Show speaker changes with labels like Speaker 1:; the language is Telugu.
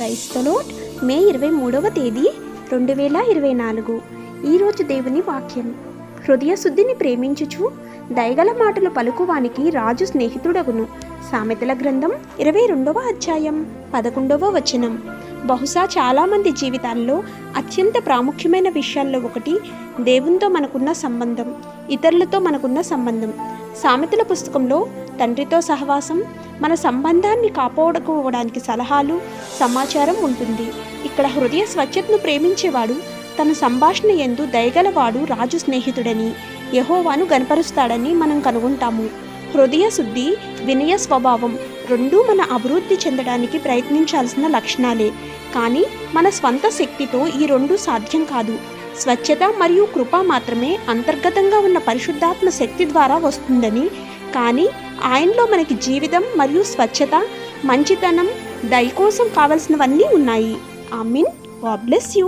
Speaker 1: క్రైస్తలోట్ మే 23వ తేదీ 2024. ఈరోజు దేవుని వాక్యం. హృదయ శుద్ధిని ప్రేమించుచు దయగల మాటలు పలుకువానికి రాజు స్నేహితుడగును. సామెతల గ్రంథం 22వ అధ్యాయం 11వ వచనం. బహుశా చాలామంది జీవితాల్లో అత్యంత ప్రాముఖ్యమైన విషయాల్లో ఒకటి దేవునితో మనకున్న సంబంధం, ఇతరులతో మనకున్న సంబంధం. సామెతల పుస్తకంలో తండ్రితో సహవాసం, మన సంబంధాన్ని కాపాడుకోవడానికి సలహాలు, సమాచారం ఉంటుంది. ఇక్కడ హృదయ స్వచ్ఛతను ప్రేమించేవాడు తన సంభాషణ యందు దయగలవాడు రాజు స్నేహితుడని, యెహోవాను గనపరుస్తాడని మనం కనుగొంటాము. హృదయ శుద్ధి, వినయ స్వభావం రెండూ మన అభివృద్ధి చెందడానికి ప్రయత్నించాల్సిన లక్షణాలే. కానీ మన స్వంత శక్తితో ఈ రెండు సాధ్యం కాదు. స్వచ్ఛత మరియు కృప మాత్రమే అంతర్గతంగా ఉన్న పరిశుద్ధాత్మ శక్తి ద్వారా వస్తుందని, కానీ ఆయనలో మనకి జీవితం మరియు స్వచ్ఛత, మంచితనం, దయ కోసం కావలసినవన్నీ ఉన్నాయి. ఆమీన్. God bless you.